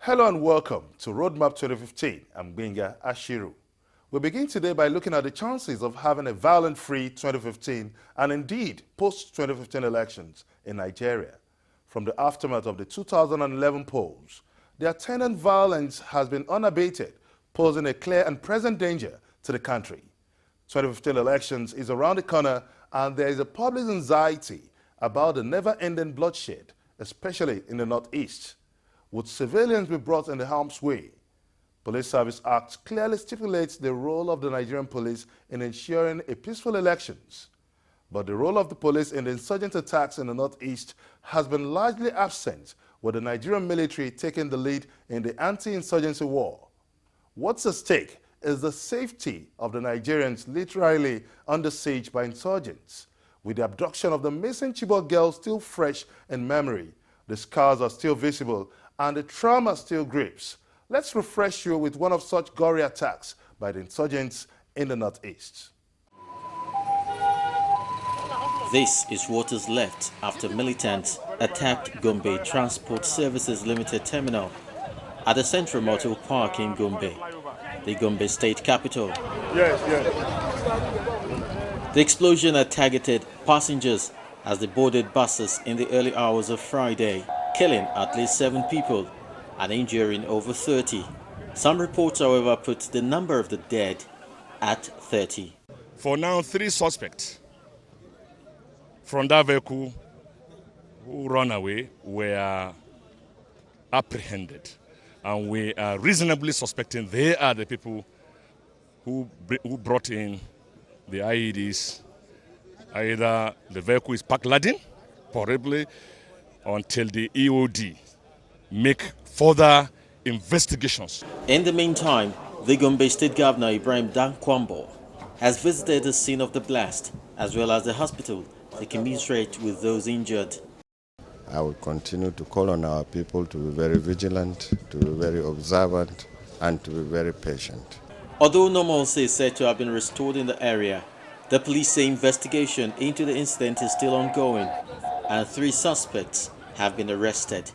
Hello and welcome to Roadmap 2015. I'm Benga Ashiru. We begin today by looking at the chances of having a violent-free 2015 and indeed post-2015 elections in Nigeria. From the aftermath of the 2011 polls, the attendant violence has been unabated, posing a clear and present danger to the country. 2015 elections is around the corner and there is a public anxiety about the never-ending bloodshed, especially in the Northeast. Would civilians be brought in the harm's way? Police Service Act clearly stipulates the role of the Nigerian police in ensuring a peaceful elections. But the role of the police in the insurgent attacks in the Northeast has been largely absent, with the Nigerian military taking the lead in the anti-insurgency war. What's at stake is the safety of the Nigerians literally under siege by insurgents. With the abduction of the missing Chibok girls still fresh in memory, the scars are still visible and the trauma still grips. Let's refresh you with one of such gory attacks by the insurgents in the Northeast. This is what is left after militants attacked Gombe Transport Services Limited Terminal at the Central Motor Park in Gombe, the Gombe state capital. Yes. The explosion had targeted passengers as they boarded buses in the early hours of Friday, killing at least 7 people and injuring over 30. Some reports, however, put the number of the dead at 30. For now, 3 suspects from that vehicle who ran away were apprehended. And we are reasonably suspecting they are the people who brought in the IEDs. Either the vehicle is parked laden, probably, until the EOD make further investigations. In the meantime, the Gombe State Governor Ibrahim Dankwambo has visited the scene of the blast as well as the hospital to commiserate with those injured. I will continue to call on our people to be very vigilant, to be very observant, and to be very patient. Although normalcy is said to have been restored in the area, the police say investigation into the incident is still ongoing and 3 suspects have been arrested.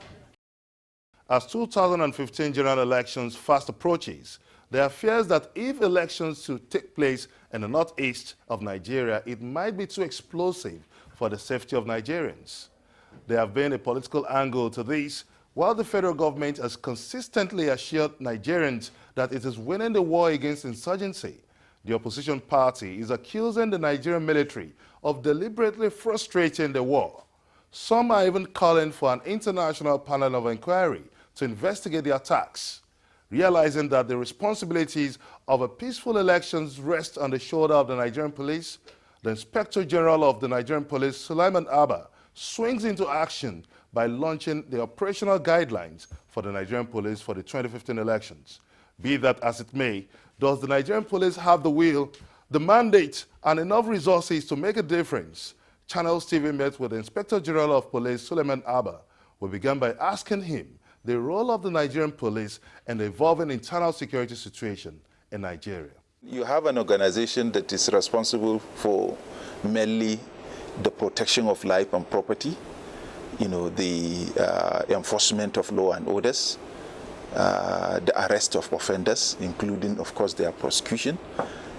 As 2015 general elections fast approaches, there are fears that if elections should take place in the northeast of Nigeria, it might be too explosive for the safety of Nigerians. There have been a political angle to this, while the federal government has consistently assured Nigerians that it is winning the war against insurgency. The opposition party is accusing the Nigerian military of deliberately frustrating the war. Some are even calling for an international panel of inquiry to investigate the attacks. Realizing that the responsibilities of a peaceful elections rest on the shoulder of the Nigerian police, the Inspector General of the Nigerian Police, Sulaiman Abba, swings into action by launching the operational guidelines for the Nigerian police for the 2015 elections. Be that as it may, does the Nigerian police have the will, the mandate, and enough resources to make a difference? Channels TV met with the Inspector General of Police, Sulaiman Abba. We began by asking him the role of the Nigerian police in the evolving internal security situation in Nigeria. You have an organization that is responsible for mainly the protection of life and property, the enforcement of law and orders, the arrest of offenders, including, of course, their prosecution,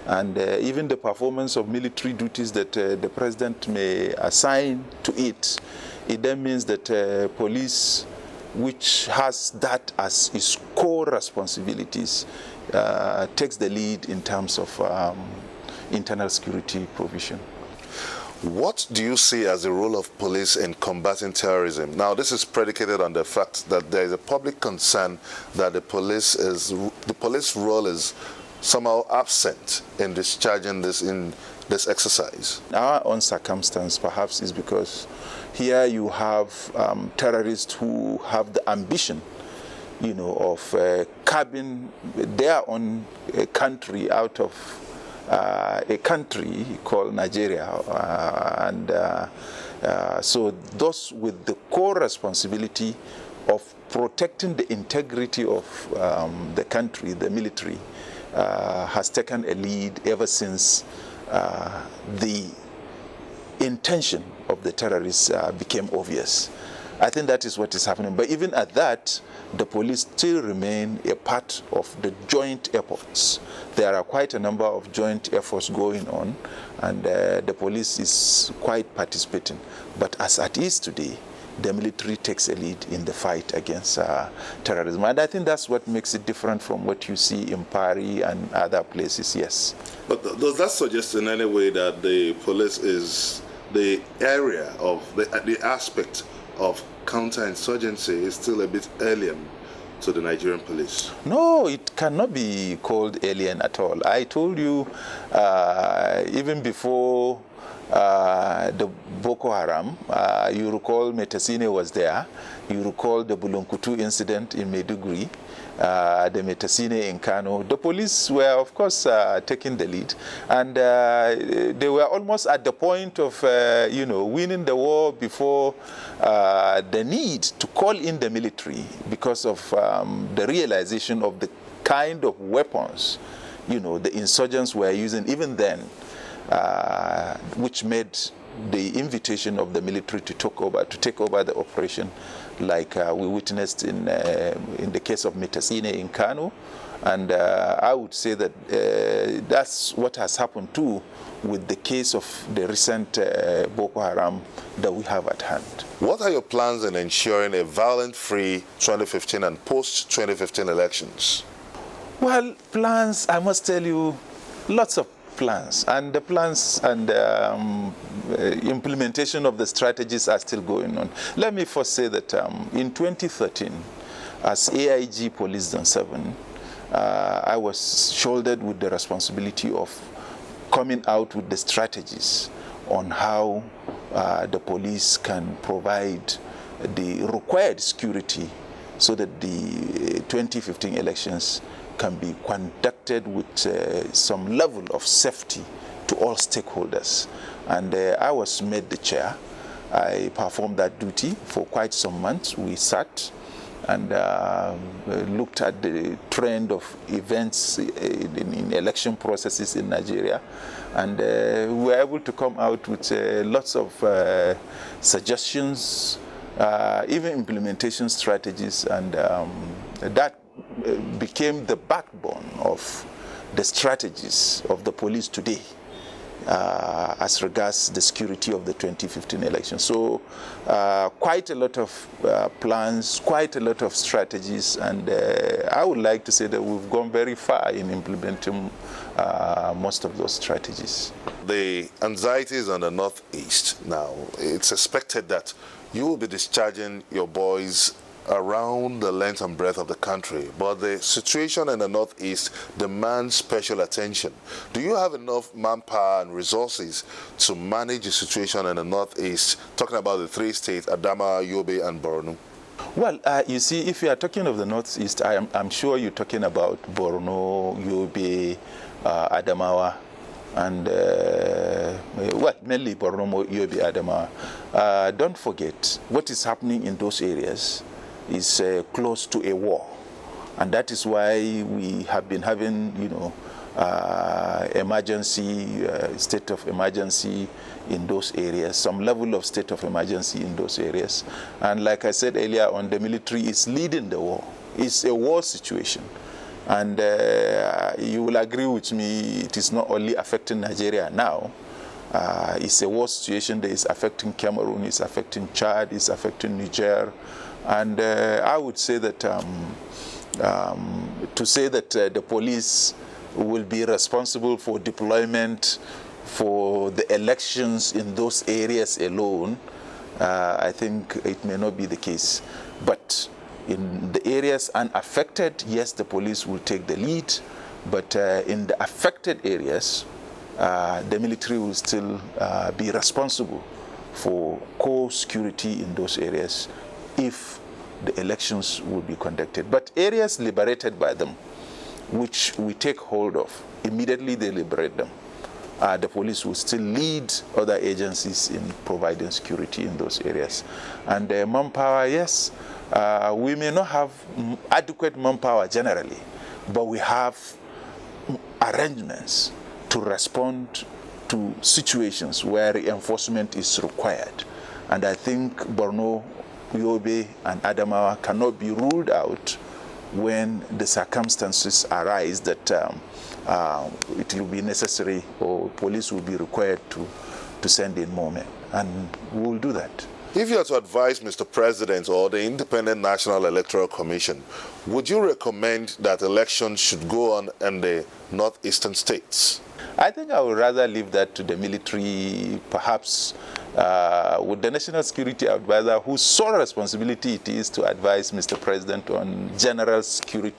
and even the performance of military duties that the president may assign to it. It then means that police, which has that as its core responsibilities, takes the lead in terms of internal security provision. What do you see as the role of police in combating terrorism? Now, this is predicated on the fact that there is a public concern that the police role is somehow absent in discharging this exercise. Our own circumstance perhaps is because here you have terrorists who have the ambition, of carving their own country out of a country called Nigeria, so those with the core responsibility of protecting the integrity of the country, the military, has taken a lead ever since the intention of the terrorists became obvious. I think that is what is happening. But even at that, the police still remain a part of the joint efforts. There are quite a number of joint efforts going on, and the police is quite participating. But as it is today, the military takes a lead in the fight against terrorism. And I think that's what makes it different from what you see in Paris and other places, yes. But does that suggest in any way that the police is the area of the aspect of counterinsurgency is still a bit alien to the Nigerian police? No, it cannot be called alien at all. I told you even before the Boko Haram, you recall Metasine was there. You recall the Bulunkutu incident in Maiduguri, the Metasine in Kano. The police were, of course, taking the lead. And they were almost at the point of, winning the war before the need to call in the military because of the realization of the kind of weapons, the insurgents were using even then. Which made the invitation of the military to take over the operation, like we witnessed in the case of Metasine in Kano, and I would say that that's what has happened too with the case of the recent Boko Haram that we have at hand. What are your plans in ensuring a violent-free 2015 and post-2015 elections? Well, plans, I must tell you, lots of plans, and the plans and implementation of the strategies are still going on. Let me first say that in 2013, as AIG Police Zone 7, I was shouldered with the responsibility of coming out with the strategies on how the police can provide the required security so that the 2015 elections can be conducted with some level of safety to all stakeholders. And I was made the chair. I performed that duty for quite some months. We sat and looked at the trend of events in election processes in Nigeria. And we were able to come out with lots of suggestions, even implementation strategies, and that became the backbone of the strategies of the police today as regards the security of the 2015 election. So quite a lot of plans, quite a lot of strategies, and I would like to say that we've gone very far in implementing most of those strategies. The anxieties on the Northeast now, it's expected that you will be discharging your boys around the length and breadth of the country, but the situation in the Northeast demands special attention. Do you have enough manpower and resources to manage the situation in the Northeast, talking about the three states, Adamawa, Yobe, and Borno? Well, you see, if you are talking of the Northeast, I'm sure you're talking about Borno, Yobe, Adamawa, and mainly Borno, Yobe, Adamawa. Don't forget, what is happening in those areas is close to a war, and that is why we have been having, emergency, state of emergency in those areas, some level of state of emergency in those areas. And like I said earlier on, the military is leading the war. It's a war situation. And you will agree with me, it is not only affecting Nigeria now. It's a war situation that is affecting Cameroon, it's affecting Chad, it's affecting Niger. And I would say that to say that the police will be responsible for deployment for the elections in those areas alone, I think it may not be the case. But in the areas unaffected, yes, the police will take the lead. But in the affected areas, the military will still be responsible for core security in those areas if the elections will be conducted. But areas liberated by them, which we take hold of, immediately they liberate them. The police will still lead other agencies in providing security in those areas. And manpower, yes, we may not have adequate manpower generally, but we have arrangements to respond to situations where reinforcement is required. And I think Borno Yobe and Adamawa cannot be ruled out when the circumstances arise that it will be necessary or police will be required to send in more men, and we will do that. If you are to advise Mr. President or the Independent National Electoral Commission, would you recommend that elections should go on in the northeastern states? I think I would rather leave that to the military, perhaps with the National Security Advisor, whose sole responsibility it is to advise Mr. President on general security